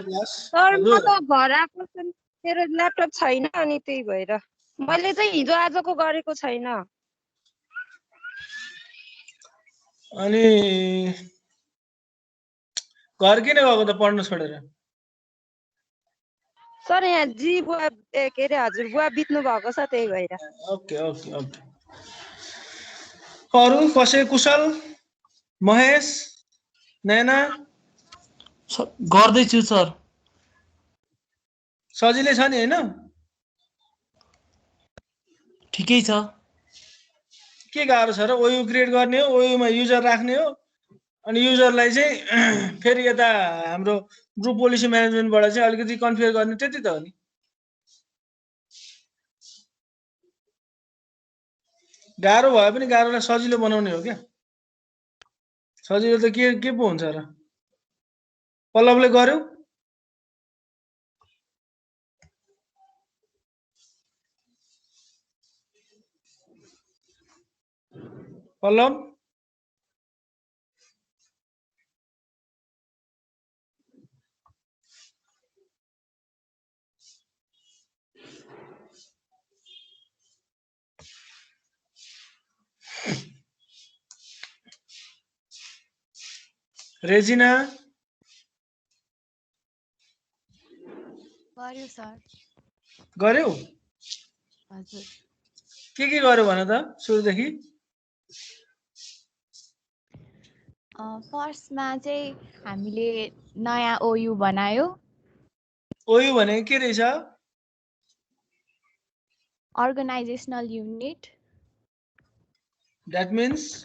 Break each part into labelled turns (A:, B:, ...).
A: Sir म त घर आएको छु, मेरो ल्यापटप छैन अनि त्यही भएर मैले चाहिँ हिजो आजको गरेको छैन।
B: अनि घर किन गएको त पढ्न छोडेर?
A: सर यहाँ जी बुवा के अरे हजुर बुवा बित्नु भएको छ त्यही भएर।
B: Okay okay okay. अरू कसै कुशल? महेश, नैना?
C: गर्दैछु सर।
B: सजिलै छ नि हैन?
C: ठिकै छ।
B: के गाह्रो छ र? ओयु क्रिएट गर्ने हो, ओयुमा युजर राख्ने हो, अनि युजरलाई चाहिँ फेरि यता हाम्रो ग्रुप पोलिसी म्यानेजमेन्टबाट चाहिँ अलिकति कन्फिगर गर्ने, त्यति त हो नि। गाह्रो भए पनि गाह्रोलाई सजिलो बनाउने हो क्या। सजिलो त के पो हुन्छ र? पल्लवले गर्यो? पल्लव? रेजिना?
D: गर्यो सर।
B: गर्यो?
D: हजुर।
B: के गर्यो भन त सुरुदेखि?
D: फर्स्टमा चाहिँ हामीले नयाँ ओयु बनायो।
B: ओयु भने के रहेछ?
D: Organisational unit.
B: That means?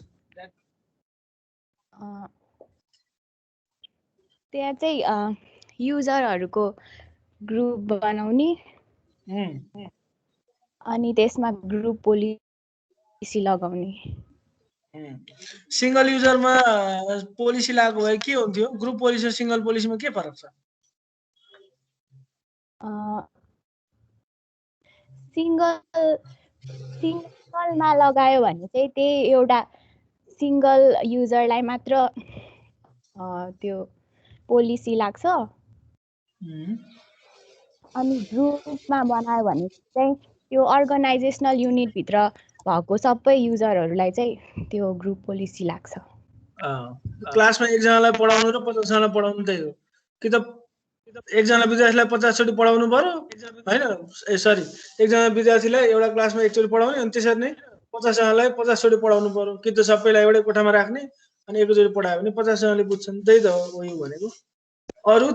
D: त्यहाँ चाहिँ युजरहरूको ग्रुप बनाउने अनि त्यसमा ग्रुप पोलिसी लगाउने।
B: सिंगल युजरमा पोलिसी लागू भए के हुन्थ्यो? ग्रुप पोलिसी र सिंगल पोलिसीमा के फरक छ?
D: सिंगलमा लगायो भने चाहिँ त्यही एउटा सिंगल युजरलाई मात्र त्यो पोलिसी लाग्छ। अनि ग्रुपमा बनायो भने चाहिँ त्यो अर्गनाइजेसनल युनिट भित्र भएको सबै युजरहरूलाई चाहिँ त्यो ग्रुप पोलिसी लाग्छ।
B: क्लासमा एकजनालाई पढाउनु र 50 जनालाई पढाउनु त्यही हो कि त? एकजना विद्यार्थीलाई 50 चोटि पढाउनु पर्यो हैन? सरी, एकजना विद्यार्थीलाई एउटा क्लासमा एकचोटि पढाउने अनि त्यसरी नै 50 जनालाई 50 चोटि पढाउनु पर्यो कि त? सबैलाई एउटै कोठामा राख्ने अनि एकैचोटि पढायो भने 50 जनाले बुझ्छन्। त्यही त हो यो भनेको। अरु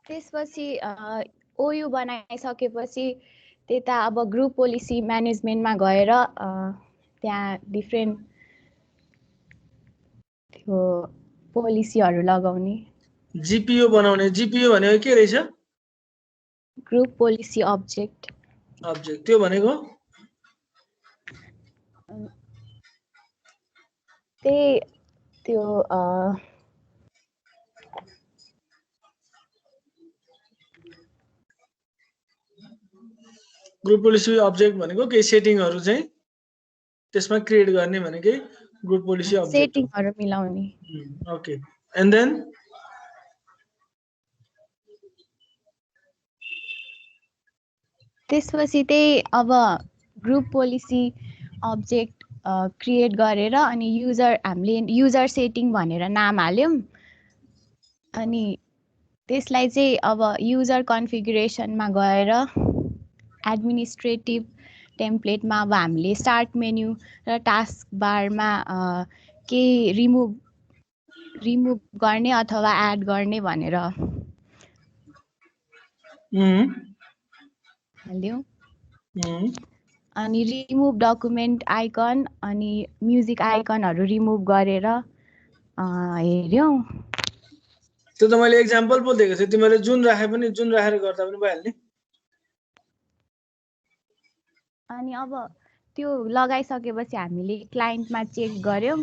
B: त्यसपछि
D: ओयु बनाइसकेपछि त्यता अब ग्रुप पोलिसी म्यानेजमेन्टमा गएर त्यहाँ डिफ्रेन्ट त्यो पोलिसीहरू लगाउने।
B: जीपीओ बनाउने। जीपीओ भनेको के रहेछ?
D: Group policy object.
B: अब्जेक्ट त्यो भनेको
D: त्यो
B: ग्रुप पोलिसी अब्जेक्ट भनेको केही सेटिङहरु चाहिँ त्यसमा क्रिएट गर्ने भनेकै ग्रुप पोलिसी अब्जेक्ट।
D: सेटिङहरु मिलाउने।
B: ओके, एन्ड देन
D: त्यसपछि त्यही अब ग्रुप पोलिसी अब्जेक्ट क्रिएट गरेर अनि हामीले युजर सेटिङ भनेर नाम हाल्यौं। अनि त्यसलाई चाहिँ अब युजर कन्फिगरेसनमा गएर एडमिनिस्ट्रेटिभ टेम्प्लेटमा अब हामीले स्टार्ट मेन्यु र टास्क बारमा के रिमुभ गर्ने अथवा एड गर्ने भनेर हाल्यौं। अनि रिमुभ डकुमेन्ट आइकन अनि म्युजिक आइकनहरु रिमुभ गरेर हेर्यौं।
B: त्यो त मैले एक्जाम्पल पो दिएको थिएँ। तिमीले जुन राखे पनि जुन राखेर गर्दा पनि भइहाल्ने।
D: अनि अब त्यो लगाइसकेपछि हामीले क्लाइन्टमा चेक गर्यौं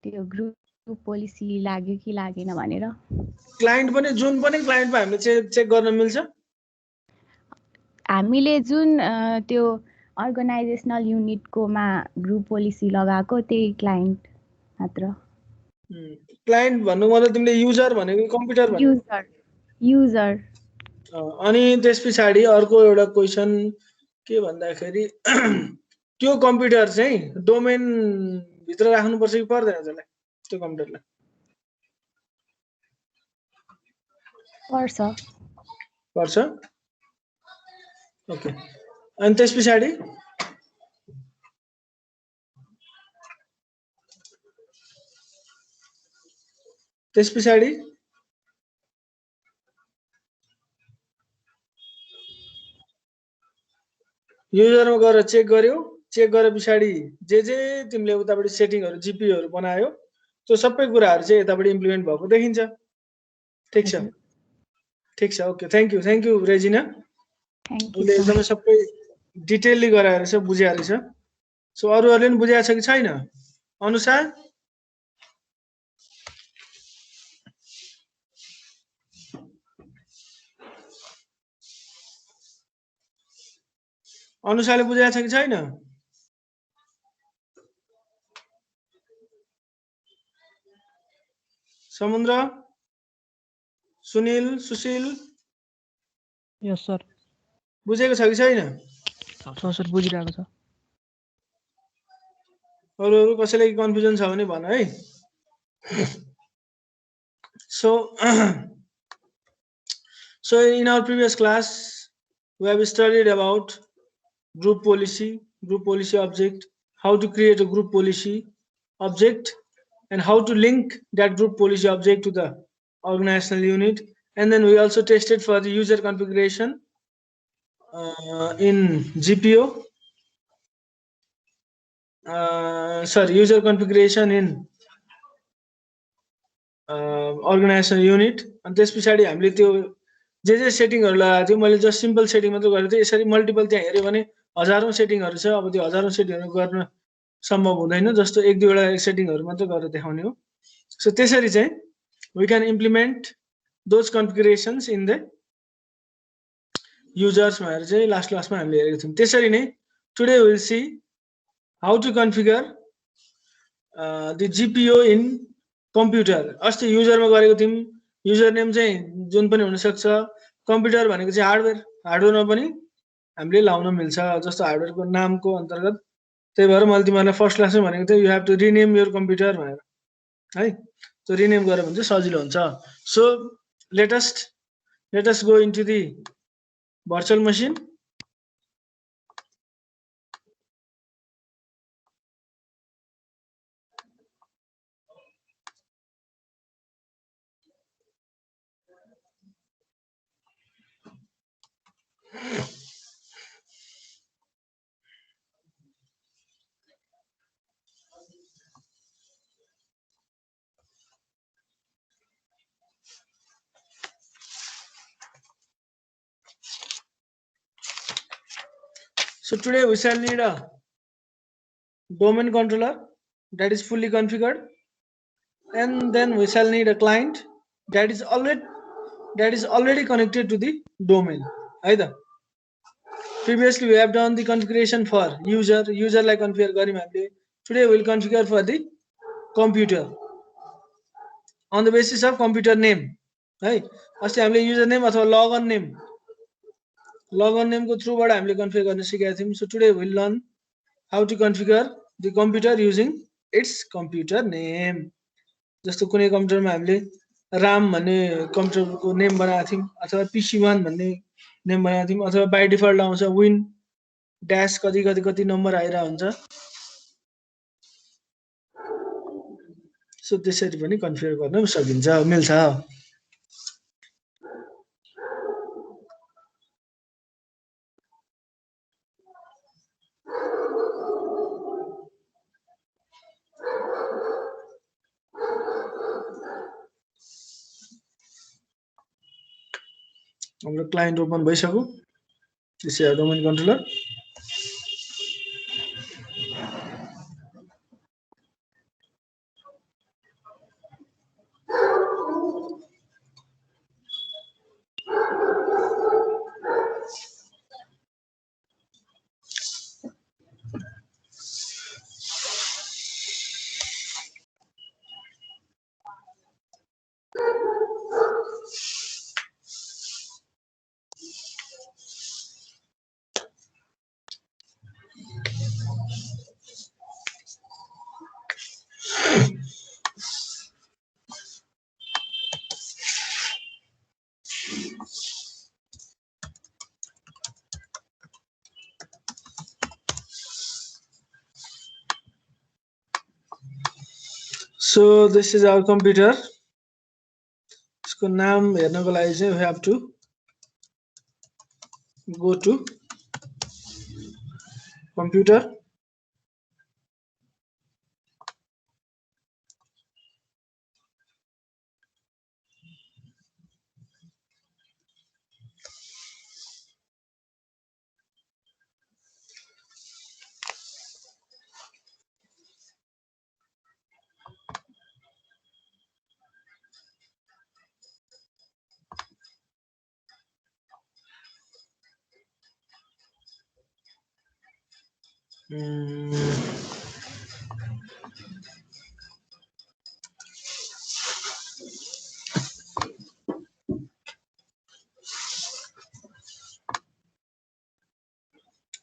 D: त्यो ग्रुप पोलिसी लाग्यो कि लागेन भनेर।
B: क्लाइन्ट पनि जुन पनि क्लाइन्टमा हामीले चेक गर्न मिल्छ।
D: हामीले जुन त्यो अर्गनाइजेसनल युनिटकोमा ग्रुप पोलिसी लगाएको त्यही क्लाइन्ट मात्र।
B: क्लाइन्ट भन्नु मतलब तिमीले युजर भनेको कम्प्युटर भनेको?
D: User user.
B: अनि त्यस पछाडि अर्को एउटा क्वेसन के भन्दाखेरि त्यो कम्प्युटर चाहिँ डोमेन भित्र राख्नुपर्छ कि पर्दैन त्यसलाई, त्यो कम्प्युटरलाई?
D: पर्छ।
B: पर्छ। ओके। अनि त्यस पछाडि युजरमा गएर चेक गर्यो, चेक गरे पछाडि जे तिमीले उताबाट सेटिङहरु जीपीओहरु बनायो त्यो सबै कुराहरु चाहिँ यताबाट इम्प्लिमेन्ट भएको देखिन्छ। ठीक छ? ठीक छ। Okay, thank you Regina. उसले एकदमै सबै डिटेलली गराएर चाहिँ बुझ्या रहेछ। सो अरूहरुले पनि बुझ्या छ कि छैन? अनुसार अनुसारले बुझ्या छ कि छैन? समुद्र, सुनिल, सुशील?
C: यस सर।
B: बुझेको छ कि छैन?
C: सर बुझिरहेको छ।
B: अरूहरु कसैलाई कन्फ्युजन छ भने भन है। So in our previous class we have studied about group policy object, how to create a group policy object, and how to link that group policy object to the organizational unit. And then we also tested for the user configuration in GPO. User configuration in organizational unit. And त्यस पछाडी हामीले त्यो जे सेटिङहरु लगाएको थियो, मैले just simple setting मात्र गरेको थिएँ। यसरी मल्टिपल त्यहाँ हेर्यो भने हजारौं सेटिङहरु छ। अब त्यो हजारौं सेटिङहरु गर्न सम्भव हुँदैन, जस्तो एक दुईवटा सेटिङहरु मात्र गरेर देखाउने हो। सो त्यसरी चाहिँ we can implement those configurations in the users भनेर चाहिँ लास्ट क्लासमा हामीले हेरेको थियौं। त्यसरी नै today we will see how to configure the GPO in computer. अस्ति युजरमा गरेको थियौं। युजर नेम चाहिँ जुन पनि हुन सक्छ। कम्प्युटर भनेको चाहिँ हार्डवेयरमा पनि हामीले लाउन मिल्छ, जस्तो हार्डवेयरको नामको अन्तर्गत। त्यही भएर मैले तिमीहरुलाई फर्स्ट क्लासमै भनेको थिएँ, you have to rename your computer भनेर है। त्यो रिनेम गर्यो भने चाहिँ सजिलो हुन्छ। So let us go into the virtual machine. So today we shall need a domain controller that is fully configured, and then we shall need a client that is already connected to the domain. Either previously we have done the configuration for user like configure garyौं हामीले. Today we will configure for the computer on the basis of computer name है. अस्ति हामीले user name अथवा log on name को थ्रुबाट हामीले configure गर्न सिकेका थियौं. So today we will learn how to configure the computer using its computer name. जस्तो कुनै कम्प्युटरमा हामीले RAM भन्ने कम्प्युटरको नेम बनाएको थियौं, अथवा PC1 भन्ने नेम बनाएको थियौं, अथवा बाइ डिफल्ट आउँछ विन ड्याश कति नम्बर आइरा हुन्छ. सो त्यसरी पनि कन्फिगर गर्न सकिन्छ, मिल्छ. हाम्रो क्लाइन्ट ओपन भइसक्यो. This is domain controller. So this is our computer. इसको नाम हेर्नको लागि चाहिँ we have to go to computer.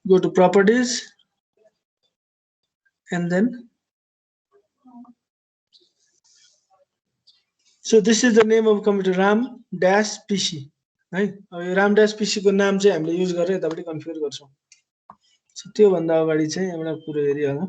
B: Go to properties and then so this is the name of computer RAM-PC है अब यो RAM-PC को नाम चाहिँ हामीले युज गरेर यतापट्टि कन्फिगर गर्छौं सो त्यो भन्दा अगाडि चाहिँ एउटा कुरो हेरिहालौं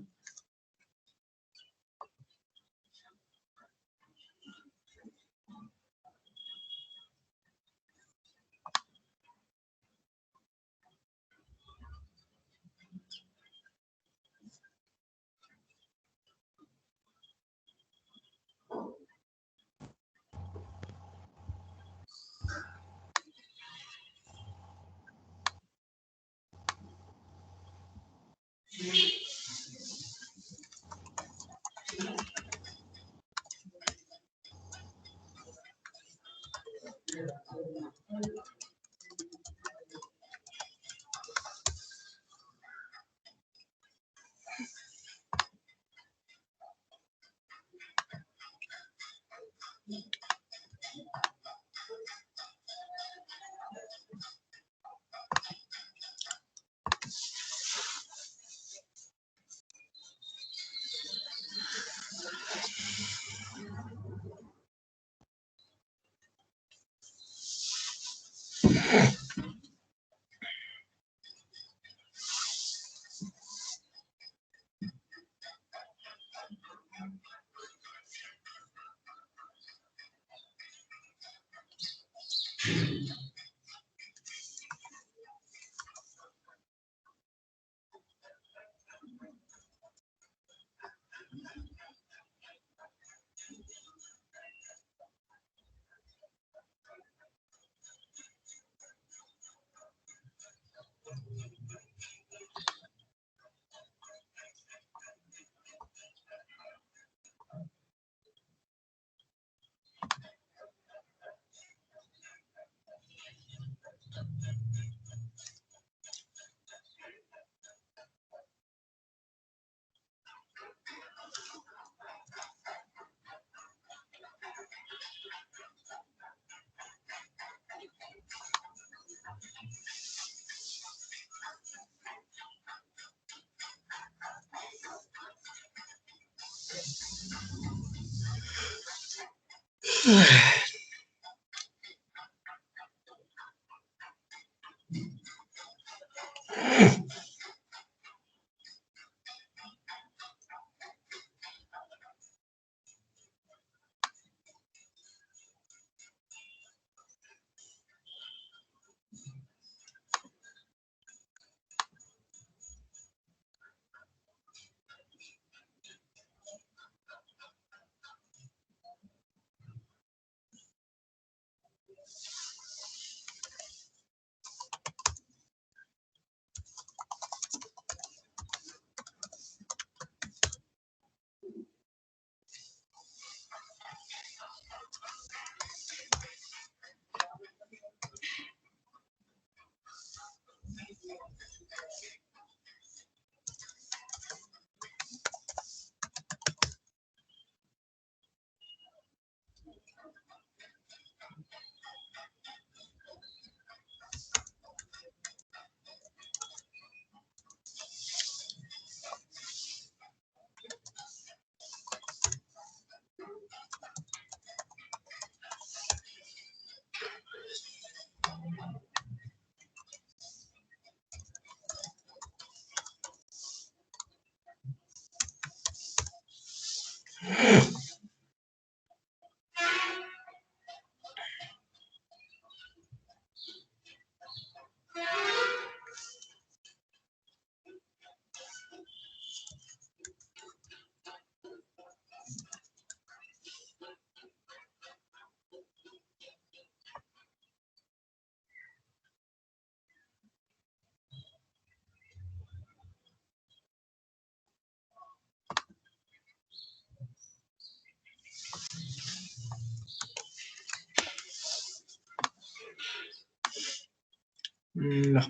B: ल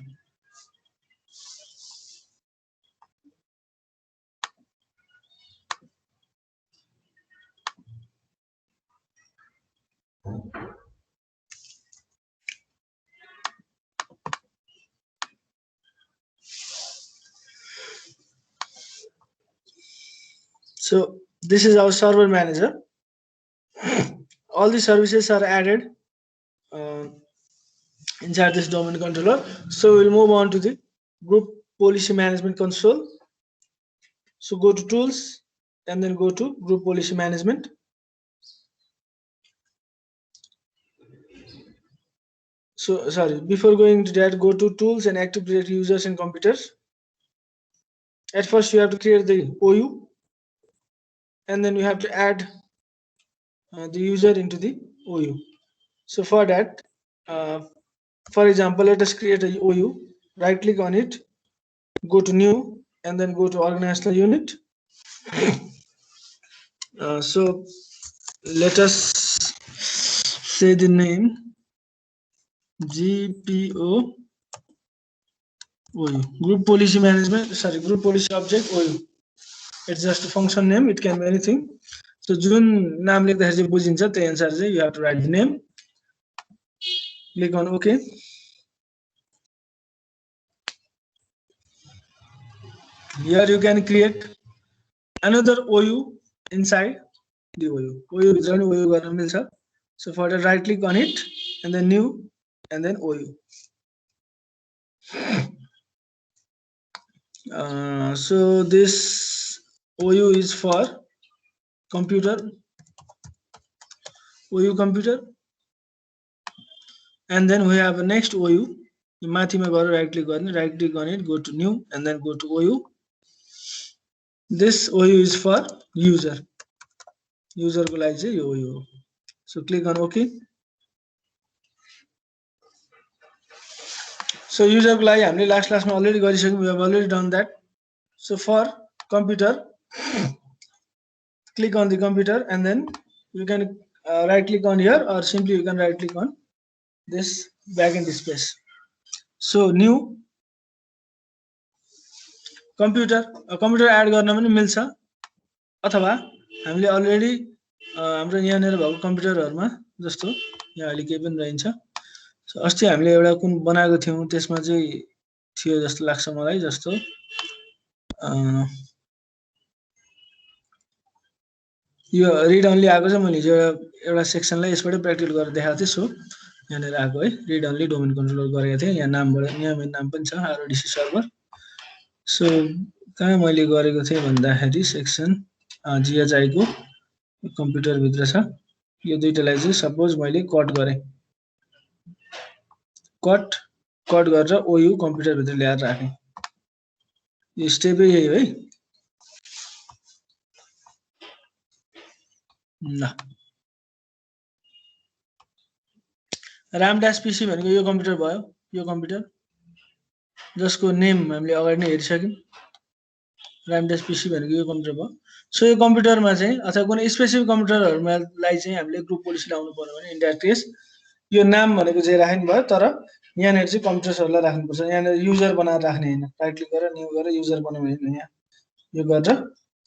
B: So this is our server manager. All the services are added inside this domain controller. So we'll move on to the group policy management console. So go to tools and then go to group policy management. So sorry, before going to that, go to tools and Active Directory users and computers. At first you have to create the OU, and then you have to add the user into the OU. So for that, for example, let us create a OU. Right click on it, go to new, and then go to organizational unit. So let us say the name GPO OU, group policy management, sorry, group policy object OU. It's just a function name, it can be anything. So जुन नाम लेख्दाखेरि चाहिँ बुझिन्छ त्यही अनुसार चाहिँ you have to write the name. Click on OK. Here you can create another OU inside the OU. OU भित्र पनि OU गर्न मिल्छ. So for that, right click on it and then new and then OU. So this OU is for computer, OU computer, and then we have a next OU. माथिमा गएर right click on it, go to new and then go to OU. This OU is for user. User को लागि चाहिँ यो OU हो. So click on OK. So user को लागि हामीले last class मा already गरिसक्यौं. We have already done that. So for computer, click on the computer and then you can right click on here, or simply you can right click on this backend space. So new computer, computer add गर्न पनि मिल्छ, अथवा हामीले already हाम्रो यहाँनेर भएको कम्प्युटरहरुमा जस्तो यहाँ अहिले के पनि रहन्छ. सो अस्ति हामीले एउटा कुन बनाएको थियौं त्यसमा चाहिँ थियो जस्तो लाग्छ मलाई, जस्तो यो रिड ओन्ली आएको छ. मैले एउटा सेक्सनलाई यसबाट प्र्याक्टिकल गरेर देखाएको थिएँ. सो यहाँनेर आएको है, रिड ओन्ली डोमेन कन्ट्रोलर गरेको थिएँ. यहाँ नामबाट यहाँ नाम पनि छ RODC सर्भर. सो कहाँ मैले गरेको थिएँ भन्दाखेरि सेक्सन GHI को कम्प्युटर भित्र छ. यो दुईटालाई चाहिँ सपोज मैले कट गरे, कट गरेर OU कम्प्युटर भित्र ल्याएर राखे. यो स्टेपै यही हो है. ल रामदास PC भनेको यो कम्प्युटर भयो. यो कम्प्युटर जसको नेम हामीले अगाडि नै हेरिसक्यौं. रामदास PC भनेको यो कम्प्युटर भयो. सो यो कम्प्युटरमा चाहिँ अथवा कुनै स्पेसिफिक कम्प्युटरहरुलाई चाहिँ हामीले ग्रुप पोलिसी लाउनु पर्यो भने इन दैट केस यो नाम भनेको चाहिँ राख्नु भयो, तर यहाँनेर चाहिँ कम्प्युटर्सहरुलाई राख्नु पर्छ. यहाँनेर युजर बनाएर राख्ने हैन. राइट क्लिक गरेर न्यू गरेर युजर बनाउनु हैन. यहाँ यो गरेर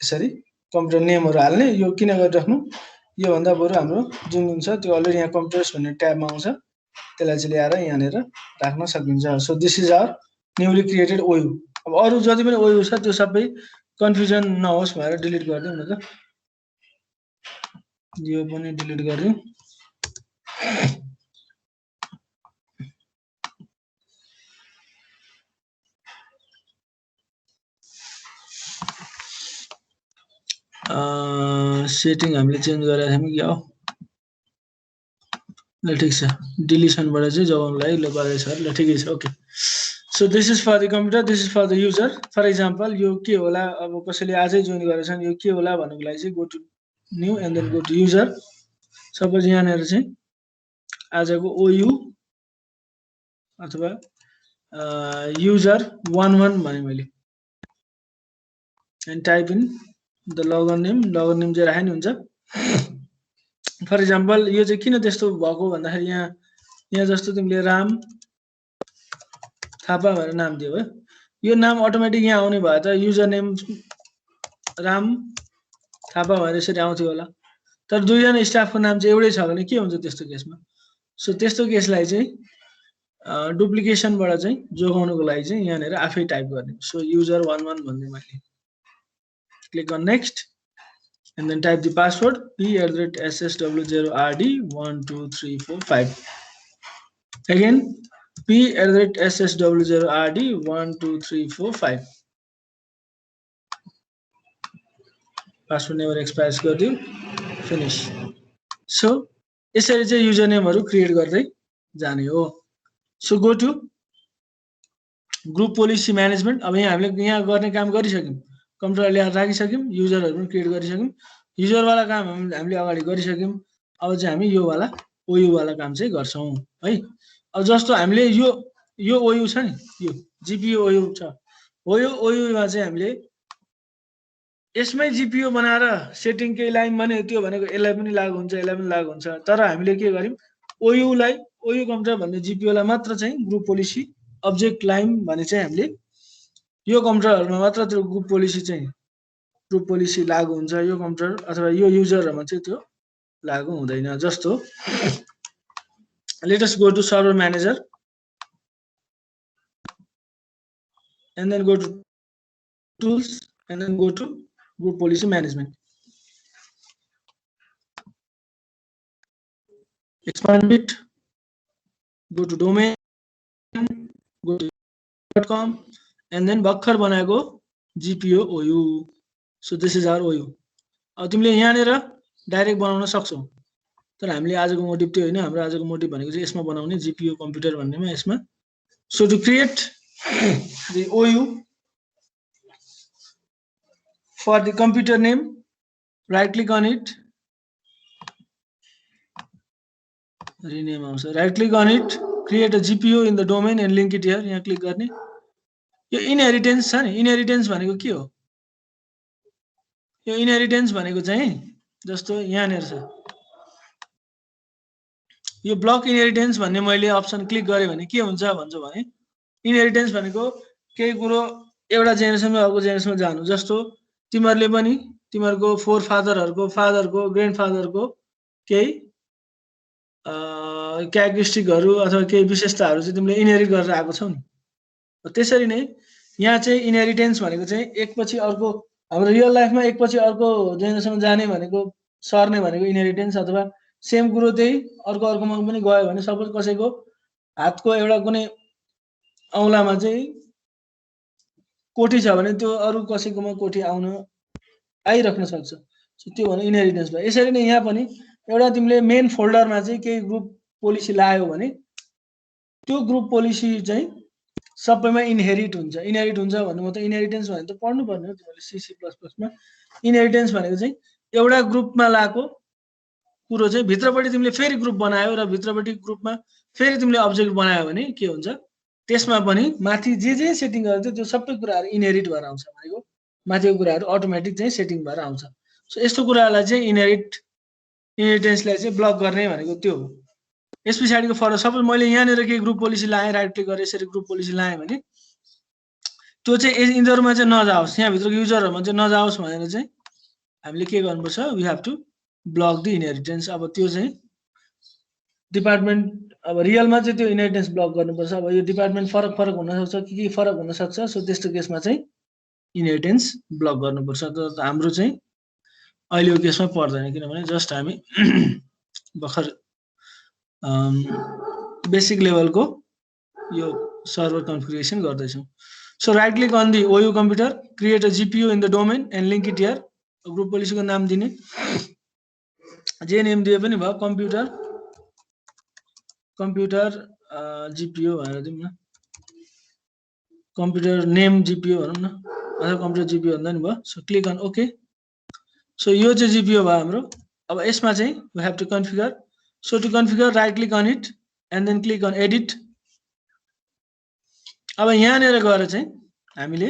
B: यसरी कम्प्युटर नेमहरु हाल्ने. यो किन गरिराख्नु, यो भन्दा बरु हाम्रो जुन हुन्छ त्यो अलरेडी यहाँ कम्प्युटर्स भन्ने ट्याबमा आउँछ, त्यसलाई चाहिँ ल्याएर यहाँनेर राख्न सकिन्छ. So this is our newly created OU. अब अरु जति पनि OU छ त्यो सबै कन्फ्युजन नहोस् भनेर डिलिट गर्दियौ न त. यो पनि डिलिट गर्दियौ. सेटिङ हामीले चेन्ज गरेका थियौं कि हो. ल ठीक छ, डिलिसनबाट चाहिँ जोगाउनलाई ल गरेछ. ल ठिकै छ. Okay. So this is for the computer, this is for the user. For example, यो के होला, अब कसैले आजै जोइन गरेछन्, यो के होला भन्नुको लागि चाहिँ go to new and then go to user. Suppose यहाँनेर चाहिँ आजको OU अथवा user 11 भने मैले and type in the login name चाहिँ राख्नु हुन्छ. For example, यो चाहिँ किन त्यस्तो भएको भन्दाखेरि यहाँ जस्तो तिमीले राम थापा भनेर नाम दियो भयो। यो नाम अटोमेटिक यहाँ आउने भयो त युजर नेम राम थापा भनेर यसरी आउँथ्यो होला। तर दुईजना स्टाफको नाम चाहिँ एउटै छ भने के हुन्छ त्यस्तो केसमा? सो त्यस्तो केसलाई चाहिँ डुप्लिकेसनबाट चाहिँ जोगाउनको लागि चाहिँ यहाँनिर आफै टाइप गर्ने। सो युजर 11 भन्दै मैले click on next and then type the password p@ssw0rd12345. Again p@ssw0rd12345. Password never expires गरिदियो फिनिश। सो यसरी चाहिँ युजर नेमहरु क्रिएट गर्दै जाने हो। So go to group policy management. अब यहाँ हामीले यहाँ गर्ने काम गरिसक्यौं, कम्प्युटर ल्याएर राखिसक्यौं, युजरहरु पनि क्रिएट गरिसक्यौं, युजर वाला काम हामीले अगाडि गरिसक्यौं। अब चाहिँ हामी यो वाला ओयु वाला काम चाहिँ गर्छौं है। अब जस्तो हामीले यो ओयु छ नि, यो जीपीयू ओयु छ, ओयुमा चाहिँ हामीले यसमै जीपीयू बनाएर सेटिङ केही लाइन भने त्यो भनेको यसलाई पनि लागु हुन्छ, यसलाई पनि लागु हुन्छ। तर हामीले के गर्यौं, ओयुलाई ओयु कम्प्युटर भन्ने जीपीयू लाई मात्र चाहिँ ग्रुप पोलिसी अब्जेक्ट लाइन भने चाहिँ हामीले यो कम्प्युटरहरुमा मात्र त्यो ग्रुप पोलिसी लागु हुन्छ, यो कम्प्युटर अथवा यो युजरहरुमा चाहिँ त्यो लागु हुँदैन। जस्तो let us go to server manager and then go to tools and then go to group policy management. Expand it, go to domain, go to .com and then भर्खर बनाएको GPO OU. So this is our OU. अब तिमीले यहाँनेर direct बनाउन सक्छौ, तर हामीले आजको मोटिभ त्यो हैन। हाम्रो आजको मोटिभ भनेको चाहिँ यसमा बनाउने GPO कम्प्युटर भन्नेमा यसमा। So to create the OU for the computer name, right click on it, rename also, right click on it, create a GPO in the domain and link it here. यहाँ click गर्ने। यो inheritance छ नि, inheritance भनेको के हो? यो inheritance भनेको चाहिँ जस्तो यहाँनेर छ, यो ब्लक इनहेरिटेन्स भन्ने मैले अप्सन क्लिक गरे भने के हुन्छ भन्छ भने इनहेरिटेन्स भनेको केही कुरो एउटा जेनेरेसनमा अर्को जेनेरेसनमा जानु। जस्तो तिमीहरुले पनि तिमीहरुको फोर फादरहरुको ग्रान्डफादरको केही क्यारेक्टरिस्टिकहरु अथवा केही विशेषताहरु चाहिँ तिमीले इनहेरिट गरेर आएको छौ नि। त्यसरी नै यहाँ चाहिँ इनहेरिटेन्स भनेको चाहिँ एकपछि अर्को हाम्रो रियल लाइफमा एकपछि अर्को जेनेरेसनमा जाने भनेको सर्ने भनेको इनहेरिटेन्स, अथवा सेम कुरो त्यही अर्कोमा पनि गयो भने सपोज कसैको हातको एउटा कुनै औंलामा चाहिँ कोठी छ भने त्यो अरु कसैकोमा कोठी आइराख्न सक्छ। सो त्यो भने इनहेरिटेन्स भयो। यसरी नै यहाँ पनि एउटा तिमीले मेन फोल्डरमा चाहिँ केही ग्रुप पोलिसी लायो भने त्यो ग्रुप पोलिसी चाहिँ सबैमा इनहेरिट हुन्छ। इनहेरिट हुन्छ भन्नु मतलब इनहेरिटेन्स भने त पढ्नु पर्ने हो तिमीले C++ मा। इनहेरिटेन्स भनेको चाहिँ एउटा ग्रुपमा लाको कुरो चाहिँ भित्रपट्टि तिमीले फेरि ग्रुप बनायो र भित्रपट्टि ग्रुपमा फेरि तिमीले अब्जेक्ट बनायो भने के हुन्छ, त्यसमा पनि माथि जे सेटिङ गर्दै त्यो सबै कुराहरु इनहेरिट भएर आउँछ भनेको माथिको कुराहरु अटोमेटिक चाहिँ सेटिङ भएर आउँछ। सो यस्तो कुरालाई चाहिँ इनहेरिटेन्सलाई चाहिँ ब्लक गर्ने भनेको त्यो हो। यस पछाडीको फरक सपोज मैले यहाँनेर के ग्रुप पोलिसी लाएँ, राइट क्लिक गरे यसरी ग्रुप पोलिसी लाएँ भने त्यो चाहिँ यिनीहरुमा चाहिँ नजाओस्, यहाँ भित्रको युजरहरुमा चाहिँ नजाओस् भनेर चाहिँ हामीले के गर्नुपर्छ, we have to block the inheritance. अब त्यो चाहिँ डिपार्टमेन्ट अब रियलमा चाहिँ त्यो इनहेरिटेन्स ब्लक गर्नुपर्छ। अब यो डिपार्टमेन्ट फरक हुन सक्छ, के फरक हुन सक्छ। सो त्यस्तो केसमा चाहिँ इनहेरिटेन्स ब्लक गर्नुपर्छ। तर हाम्रो चाहिँ अहिलेको केसमा पर्दैन, किनभने जस्ट हामी भर्खर बेसिक लेभलको यो सर्भर कन्फिगरेसन गर्दैछौँ। So right click on the OU computer, create a GPU in the domain and link it here. Group पोलिसीको नाम दिने जे नेम दिए पनि भयो, कम्प्युटर GPU भनेर दिउँ न, कम्प्युटर नेम GPU भनौँ न, अथवा कम्प्युटर GPU भन्दा नि भयो। So click on okay. So यो चाहिँ GPU भयो हाम्रो। अब यसमा चाहिँ we have to configure. So to configure right click on it and then click on edit. अब यहाँनेर गएर चाहिँ हामीले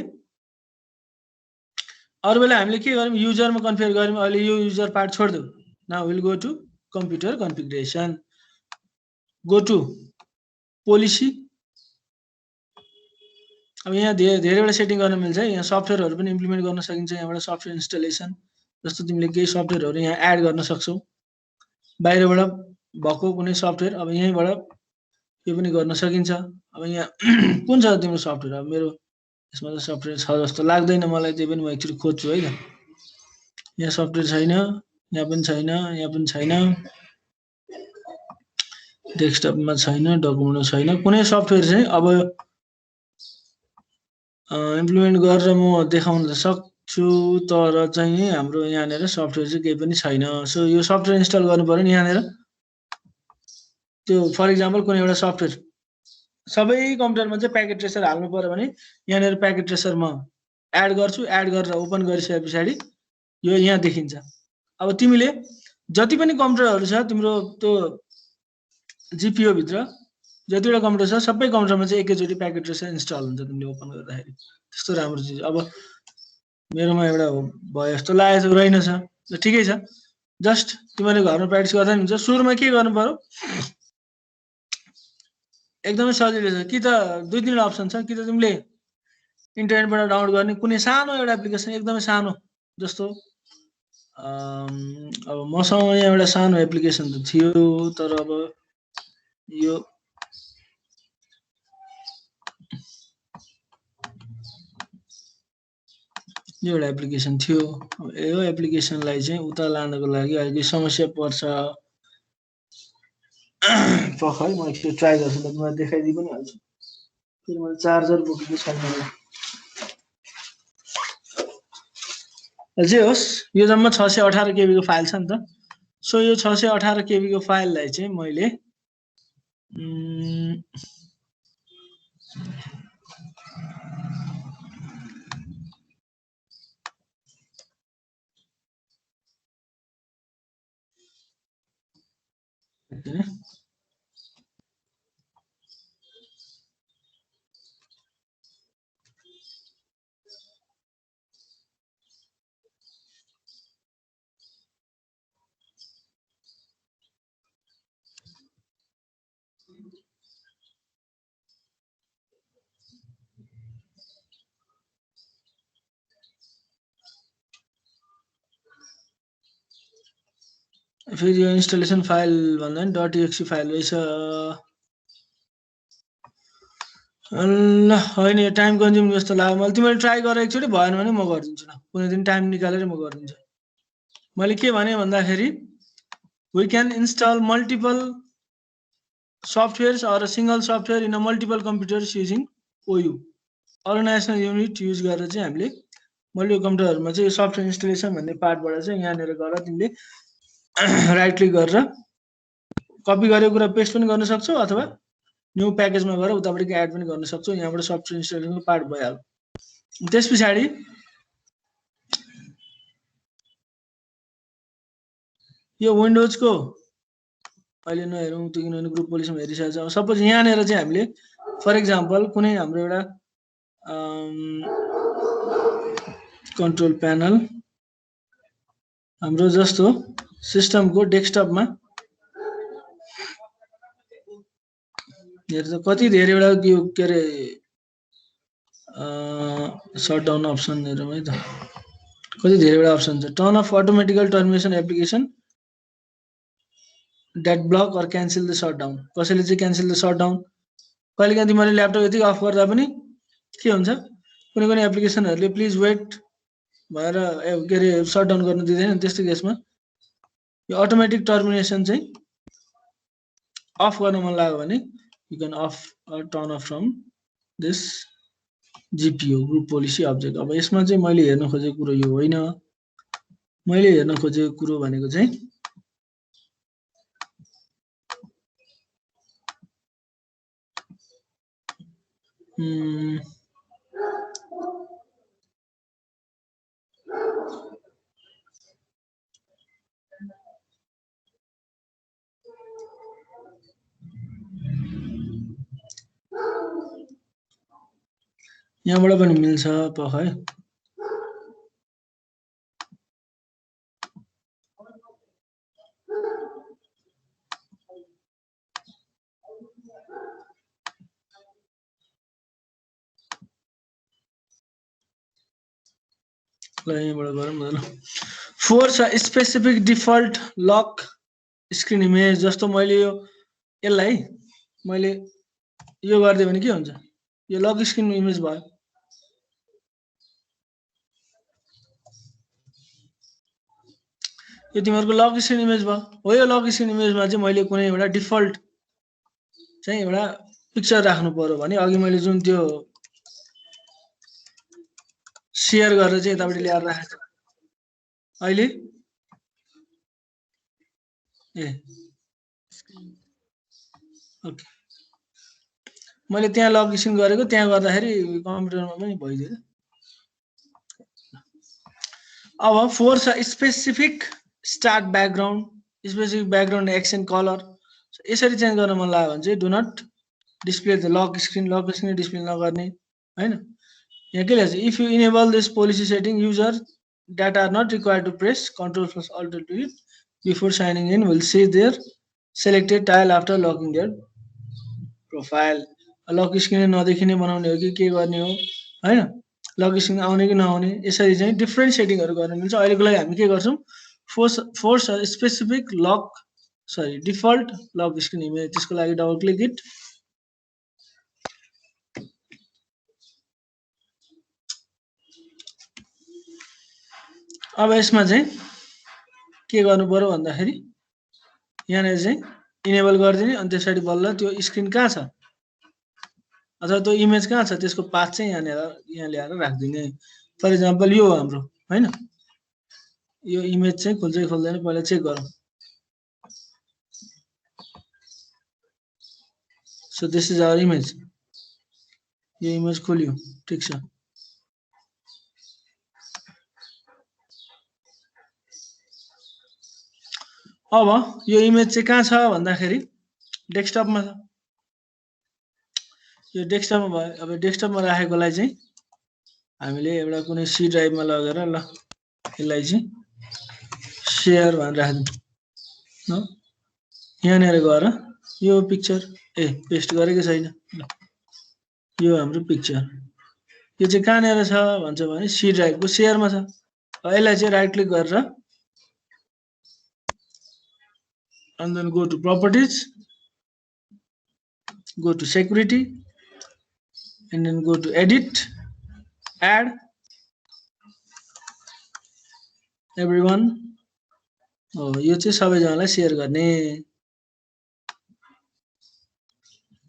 B: अरु बेला हामीले के गर्यौं, युजरमा कन्फिगर गर्यौं। अहिले यो युजर पार्ट छोड्देऊ। Now will go to computer configuration, go to policy अब यहाँ धेरैवटा सेटिङ गर्न मिल्छ है। यहाँ सफ्टवेयरहरू पनि इम्प्लिमेन्ट गर्न सकिन्छ। यहाँबाट सफ्टवेयर इन्स्टलेसन जस्तो तिमीले केही सफ्टवेयरहरू यहाँ एड गर्न सक्छौ, बाहिरबाट भएको कुनै सफ्टवेयर अब यहीँबाट यो पनि गर्न सकिन्छ। अब यहाँ कुन छ तिम्रो सफ्टवेयर? अब मेरो यसमा त सफ्टवेयर छ जस्तो लाग्दैन मलाई, त्यही पनि म एकचोटि खोज्छु है त। यहाँ सफ्टवेयर छैन, यहाँ पनि छैन, यहाँ पनि छैन, डेस्कटपमा छैन, डकुमेन्टमा छैन, कुनै सफ्टवेयर चाहिँ अब इम्प्लिमेन्ट गरेर म देखाउन त सक्छु, तर चाहिँ हाम्रो यहाँनिर सफ्टवेयर चाहिँ केही पनि छैन। सो यो सफ्टवेयर इन्स्टल गर्नु पर्यो नि यहाँनिर। त्यो फर इक्जाम्पल कुनै एउटा सफ्टवेयर सबै कम्प्युटरमा चाहिँ प्याकेट ट्रेसर हाल्नु पर्यो भने यहाँनिर प्याकेट ट्रेसर म एड गर्छु। एड गरेर ओपन गरिसके पछाडि यो यहाँ देखिन्छ। अब तिमीले जति पनि कम्प्युटरहरू छ तिम्रो त्यो जिपिओ भित्र जतिवटा कम्प्युटर छ सबै कम्प्युटरमा चाहिँ एकैचोटि प्याकेट ट्रेसर इन्स्टल हुन्छ तिमीले ओपन गर्दाखेरि। त्यस्तो राम्रो चिज अब मेरोमा एउटा भयो जस्तो लागेको रहेनछ, ठिकै छ। जस्ट तिमीले घरमा प्र्याक्टिस गर्दा नि हुन्छ। सुरुमा के गर्नु पर्यो, एकदमै सजिलो छ। कि त दुई तिनवटा अप्सन छ, कि त तिमीले इन्टरनेटबाट डाउनलोड गर्ने कुनै सानो एउटा एप्लिकेसन, एकदमै सानो, जस्तो अब मसँग यहाँ एउटा सानो एप्लिकेसन त थियो, तर अब यो एउटा एप्लिकेसन थियो। यो एप्लिकेसनलाई चाहिँ उता लानको लागि अलिकति समस्या पर्छ। है म एकचोटि ट्राई गर्छु, तपाईँलाई देखाइदिइ पनि हाल्छु। फेरि मैले चार्जर बोकेको छैन। जे होस्, यो जम्मा 618 KB को फाइल छ नि त। सो यो 618 KB को फाइललाई चाहिँ मैले फेरि यो इन्स्टलेसन फाइल भन्दा नि .exe फाइल रहेछ। ल होइन, यो टाइम कन्ज्युम जस्तो लाग्यो मलाई। तिमीले ट्राई गरेर एकचोटि भएन भने म गरिदिन्छु। ल कुनै दिन टाइम निकालेर म गरिदिन्छु। मैले के भने भन्दाखेरि we can install multiple softwares or single software in a multiple computers using OU organizational unit use गरेर चाहिँ हामीले मल्टिपल कम्प्युटरहरूमा चाहिँ सफ्टवेयर इन्स्टलेसन भन्ने पार्टबाट चाहिँ यहाँनिर गएर तिमीले राइट क्लिक गरेर कपी गरेको कुरा पेस्ट पनि गर्न सक्छौ, अथवा न्यू प्याकेजमा गएर उताबाट एड पनि गर्न सक्छौ। यहाँबाट सफ्टवेयर इन्स्टलेसनको पार्ट भइहाल्यो। त्यस पछाडि यो विन्डोजको अहिले नहेरौँ, त्यो किनभने ग्रुप पोलिसीमा हेरिसकेको छ। अब सपोज यहाँनिर चाहिँ हामीले फर इक्जाम्पल कुनै हाम्रो एउटा कन्ट्रोल प्यानल हाम्रो जस्तो सिस्टमको डेस्कटपमा हेर्दा कति धेरैवटा यो के अरे सटडाउन अप्सन हेरौँ है त, कति धेरैवटा अप्सन छ। Turn off automatical termination application that block or cancel the shutdown. कसैले चाहिँ क्यान्सल द सटडाउन, कहिलेकाहीँ तिमीले ल्यापटप यति अफ गर्दा पनि के हुन्छ, कुनै कुनै एप्लिकेसनहरूले प्लिज वेट भनेर के अरे सटडाउन गर्न दिँदैन। त्यस्तो केसमा यो अटोमेटिक टर्मिनेसन चाहिँ अफ गर्न मन लाग्यो भने you can off turn off from this GPO group policy object. अब यसमा चाहिँ मैले हेर्न खोजेको कुरो यो होइन। मैले हेर्न खोजेको कुरो भनेको चाहिँ यहाँबाट पनि मिल्छ पख है। ल यहीँबाट गरौँ न ल force a specific default lock screen image जस्तो मैले यसलाई मैले यो गरिदिएँ भने के हुन्छ यो लक स्क्रिन इमेज भयो यो तिमीहरुको लक स्क्रिन इमेज भयो हो यो लक स्क्रिन इमेजमा चाहिँ मैले कुनै एउटा डिफल्ट चाहिँ एउटा पिक्चर राख्नु पर्यो भने अघि मैले जुन त्यो शेयर गरेर चाहिँ यतापट्टि ल्याएर राखेको अहिले ए ओके मैले त्यहाँ लग स्क्रिन गरेको त्यहाँ गर्दाखेरि कम्प्युटरमा पनि भइदियो अब force specific start background specific background action colour यसरी चेन्ज गर्न मन लाग्यो भने चाहिँ do not display the lock screen display नगर्ने हैन यहाँ के लेख्छ if you enable this policy setting user data are not required to press control plus alt delete before signing in will see their selected tile after logging their profile lock screen नदेखिने बनाउने हो कि के गर्ने हो हैन lock screen आउने कि नआउने यसरी चाहिँ डिफरेन्ट सेटिङहरु गर्न मिल्छ अहिलेको लागि हामी के गर्छौं force specific lock sorry default lock screen image त्यसको लागि डबल क्लिक इट अब यसमा चाहिँ के गर्नु पर्यो भन्दाखेरि यहाँनिर चाहिँ इनेबल गरिदिने अनि त्यसपछि बल्ल त्यो स्क्रिन कहाँ छ अथवा त्यो इमेज कहाँ छ त्यसको पाथ चाहिँ यहाँ ल्याएर राख्दिने फर एक्जाम्पल यो हो हाम्रो हैन यो इमेज चाहिँ खोल्छ कि खोल्दैन पहिला चेक गरौँ so this is our image यो इमेज खोल्यो ठीक छ अब यो इमेज चाहिँ कहाँ छ भन्दाखेरि डेस्कटपमा छ यो डेस्कटपमा भयो अब डेस्कटपमा राखेकोलाई चाहिँ हामीले एउटा कुनै सी ड्राइभमा लगेर ल यसलाई चाहिँ शेयर भनेर राख्दिउँ न यहाँनिर गएर यो पिक्चर पेस्ट गरेको छैन ल यो हाम्रो पिक्चर यो चाहिँ कहाँनिर छ भन्छ भने सी ड्राइभको शेयरमा छ यसलाई चाहिँ राइट क्लिक गरेर and then go to properties, go to security, and then go to edit, add everyone. Oh, यो चाहिँ सबैजनालाई शेयर गर्ने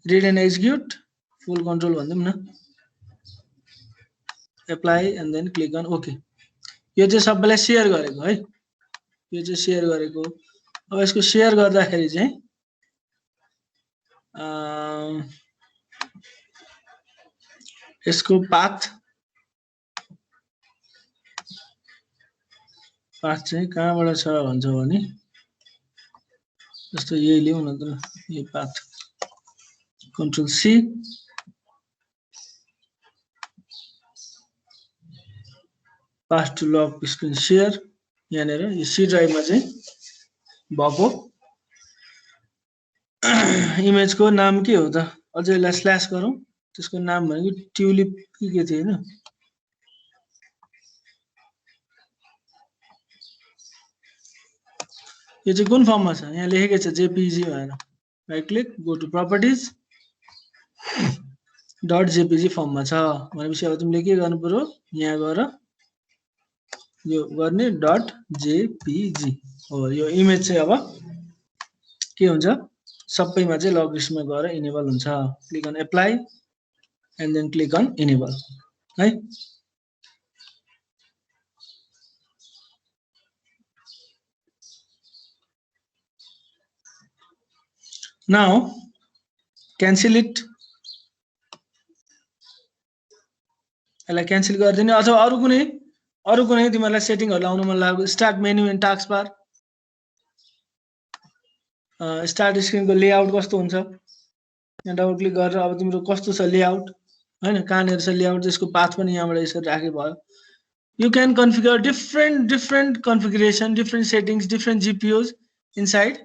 B: read and execute full control भन्दिउँ न apply and then click on OK यो चाहिँ सबैलाई शेयर गरेको है यो चाहिँ शेयर गरेको अब यसको शेयर गर्दाखेरि चाहिँ यसको पाथ चाहिँ कहाँबाट छ भन्छ भने जस्तो यही लिउँ न त यो path control C path to lock screen share यहाँनिर यो सी ड्राइभमा चाहिँ भएको इमेजको नाम के हो त अझै यसलाई स्ल्याश गरौँ त्यसको नाम भनेको ट्युलिप के थियो हैन यो चाहिँ कुन फर्ममा छ यहाँ लेखेको छ जेपीजी भनेर right click go to properties dot JPG फर्ममा छ भनेपछि अब तिमीले के गर्नु पर्यो यहाँ गएर यो गर्ने डट जेपीजी हो यो इमेज चाहिँ अब के हुन्छ सबैमा चाहिँ लक लिस्टमा गएर इनेबल हुन्छ click on apply and then click on enable है नाउ क्यान्सल इट यसलाई क्यान्सल गरिदिने अथवा अरु कुनै तिमीलाई सेटिङहरु लाउन मन लाग्यो start menu and taskbar start स्क्रिनको लेआउट कस्तो हुन्छ यहाँ डबल क्लिक गरेर अब तिम्रो कस्तो छ लेआउट हैन कहाँनिर छ लेआउट त्यसको पाथ पनि यहाँबाट यसरी राखे भयो you can configure different configuration different settings different GPOs inside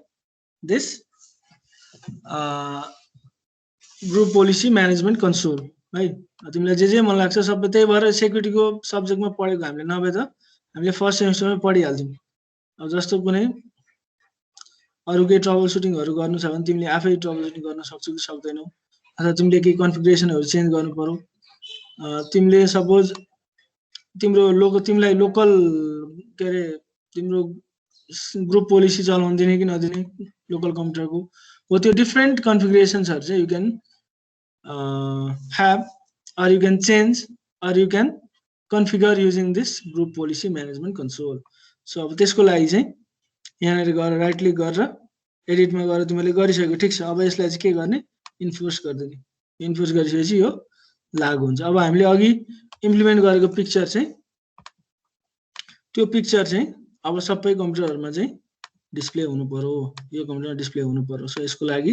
B: this group policy management console है। तिमीलाई जे मन लाग्छ सबै त्यही भएर सेक्युरिटीको सब्जेक्टमा पढेको हामीले, नभए त हामीले फर्स्ट सेमिस्टरमै पढिहाल्थ्यौँ। अब जस्तो कुनै अरू केही ट्रबल सुटिङहरू गर्नु छ भने तिमीले आफै ट्रबल सुटिङ गर्न सक्छौ कि सक्दैनौ, अथवा तिमीले केही कन्फिगरेसनहरू चेन्ज गर्नु पर्यो। तिमीले सपोज तिमीलाई लोकल के अरे तिम्रो ग्रुप पोलिसी चलाउन दिने कि नदिने लोकल कम्प्युटरको हो, त्यो डिफ्रेन्ट कन्फिगरेसन्सहरू चाहिँ you can have, or you can change, or you can configure using this group policy management console. So अब त्यसको लागि चाहिँ यहाँनिर गएर राइट क्लिक गरेर एडिटमा गएर तिमीले गरिसक्यो, ठिक छ। अब यसलाई चाहिँ के गर्ने, इन्फोर्स गरिदिने। इन्फोर्स गरिसकेपछि यो लागु हुन्छ। अब हामीले अघि इम्प्लिमेन्ट गरेको पिक्चर चाहिँ त्यो पिक्चर चाहिँ अब सबै कम्प्युटरहरुमा चाहिँ डिस्प्ले हुनु पर्यो, यो कम्प्युटरमा डिस्प्ले हुनु पर्यो। सो यसको लागि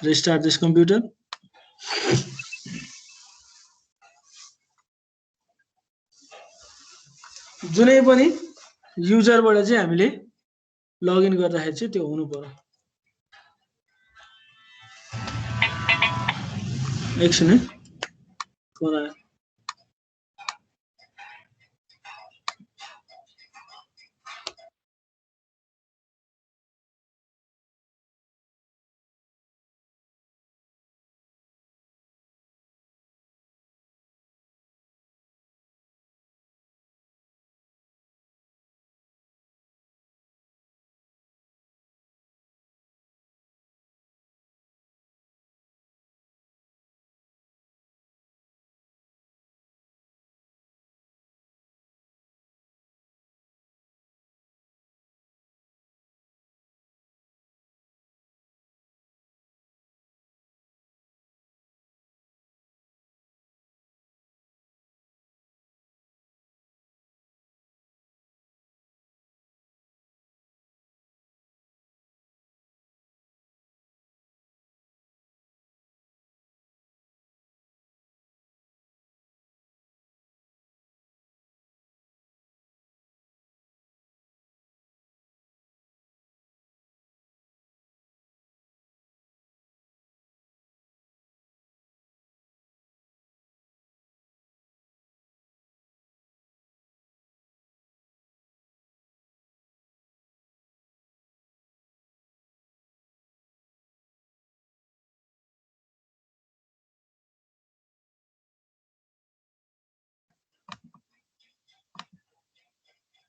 B: रिस्टार्ट दिस कम्प्युटर। जुनै पनि युजरबाट चाहिँ हामीले लगइन गर्दाखेरि चाहिँ त्यो हुनु पर्यो। एकछिन है, फोन आयो।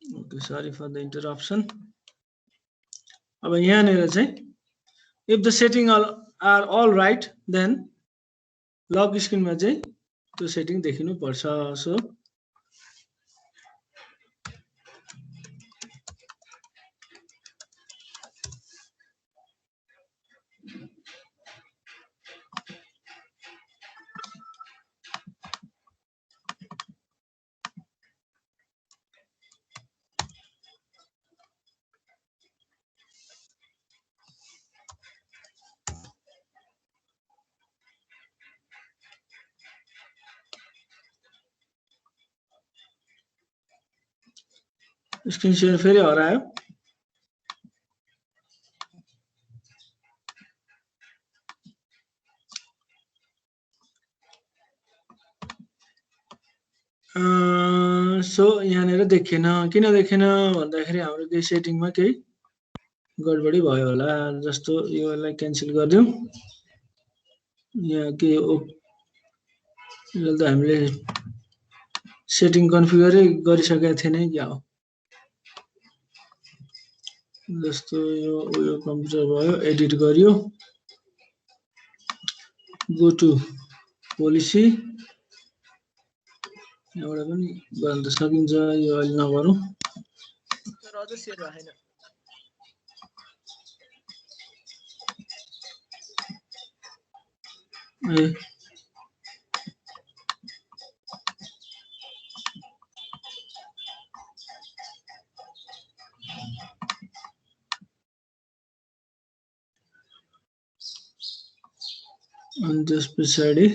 B: Okay, sorry for the interruption. अब यहाँनिर चाहिँ if the setting are all right, then lock स्क्रिनमा चाहिँ त्यो सेटिङ देखिनु पर्छ। सो स्क्रिन शेयर फेरि हरायो। सो यहाँनिर देखिएन। किन देखिएन भन्दाखेरि हाम्रो केही सेटिङमा केही गडबडी भयो होला। जस्तो योलाई क्यान्सल गरिदिउँ। यहाँ के हो, यो त हामीले सेटिङ कन्फिगरै गरिसकेका थिएन क्या हो। जस्तो यो कम्प्युटर भयो, एडिट गरियो, गो टु पोलिसी, एउटा पनि गर्न त सकिन्छ। यो अहिले नगरौँ। ए अनि त्यस पछाडि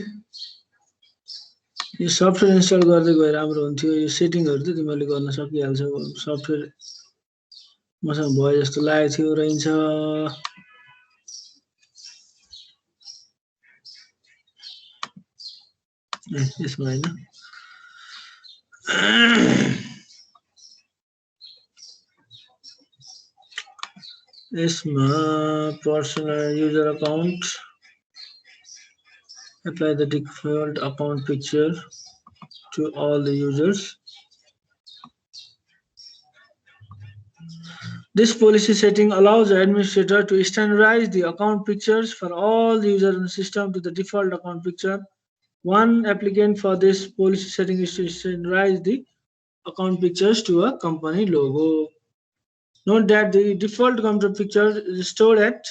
B: यो सफ्टवेयर इन्स्टल गर्दै गए राम्रो हुन्थ्यो। यो सेटिङहरु त तिमीले गर्न सकिहाल्छौ। सफ्टवेयर मसँग भयो जस्तो लागेको थियो, रहन्छ। यसमा हैन यसमा personal user account apply the default account picture to all the users. This policy setting allows the administrator to standardize the account pictures for all the users in the system to the default account picture. One applicant for this policy setting is to standardize the account pictures to a company logo. Note that the default computer picture is stored at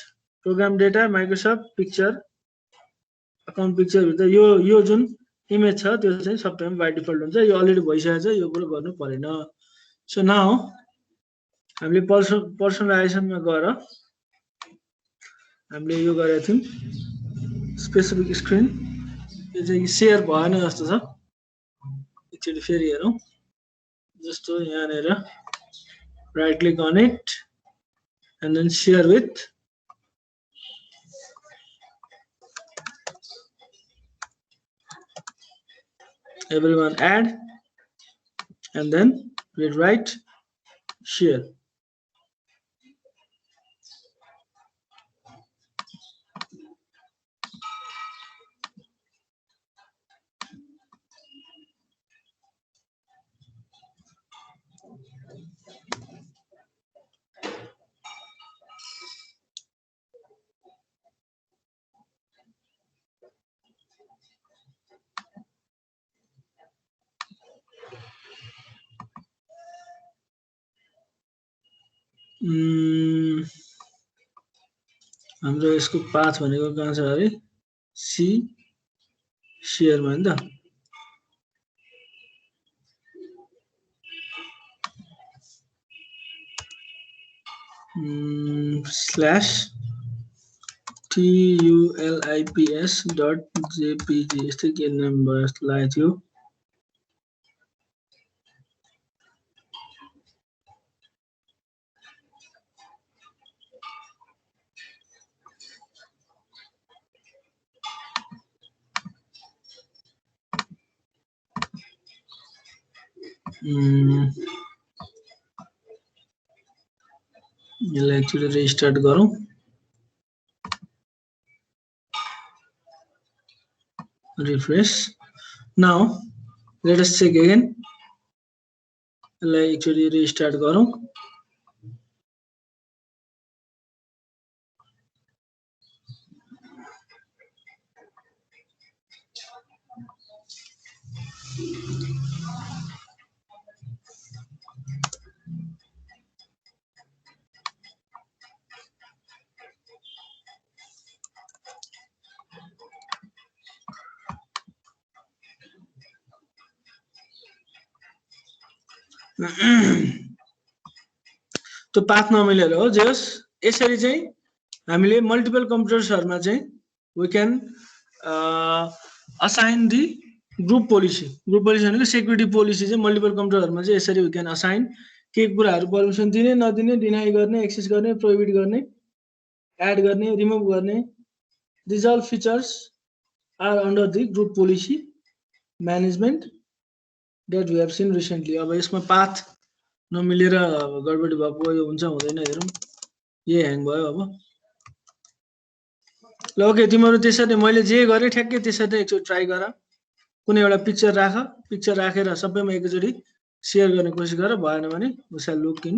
B: program data Microsoft picture account picture with the यो जुन image छ त्यो चाहिँ सबैमा by default हुन्छ यो already भइसकेको छ यो कुरा गर्नु परेन सो नाउ हामीले पर्सनलाइजेसनमा गएर हामीले यो गरेका थियौं स्पेसिफिक स्क्रिन यो चाहिँ शेयर भएन जस्तो छ एकचोटी फेरि हेरौं जस्तो यहाँनेर right click on it and then share with everyone add and then read write share हाम्रो यसको पाथ भनेको कहाँ छ अरे सी शेयर मा नि त slash tulips.jpg यस्तै के नाम भयो जस्तो लागेको थियो यसलाई एकचोटि रिस्टार्ट गरौँ refresh now let us check again यसलाई एकचोटि रिस्टार्ट गरौँ त्यो पाथ नमिलेर हो जस यसरी चाहिँ हामीले मल्टिपल कम्प्युटर्सहरुमा चाहिँ we can assign the group policy भनेको सेक्युरिटी पोलिसी चाहिँ मल्टिपल कम्प्युटरहरुमा चाहिँ यसरी we can assign के कुराहरु परमिसन दिने नदिने डिनाइ गर्ने एक्सेस गर्ने प्रोहिबिट गर्ने एड गर्ने रिमुभ गर्ने these all features are under the group policy management that we have seen recently अब यसमा पाथ नमिलेर गडबडी भएको यो हुन्छ हुँदैन हेरौं यो ह्याङ भयो अब ल ओके तिम्रो त्यसरी मैले जे गरे ठ्याक्कै त्यसरी एकचोटी ट्राई गर कुनै एउटा पिक्चर राख पिक्चर राखेर सबैमा एकचोटी शेयर गर्ने कोसिस गर भएन भने we shall look in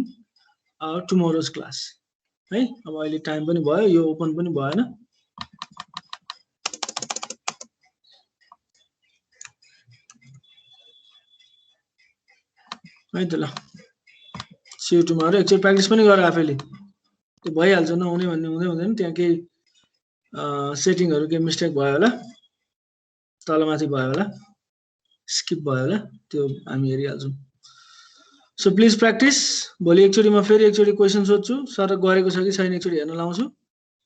B: our tomorrow's class है अब अहिले टाइम पनि भयो यो ओपन पनि भएन है त ल see you tomorrow एकचोटी प्र्याक्टिस पनि गर आफैले त्यो भइहाल्छ नहुने भन्ने हुँदैन त्यहाँ केही सेटिङहरु के मिस्टेक भयो होला तलमाथि भयो होला स्किप भयो होला त्यो हामी हेरिहाल्छौं सो प्लिज प्र्याक्टिस भोलि एकचोटी म फेरि एकचोटी क्वेशन सोध्छु सर गरेको छ कि छैन एकचोटी हेर्न लाउँछु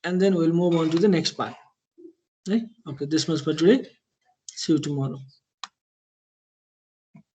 B: and then we will move on to the next part है okay this much for today see you tomorrow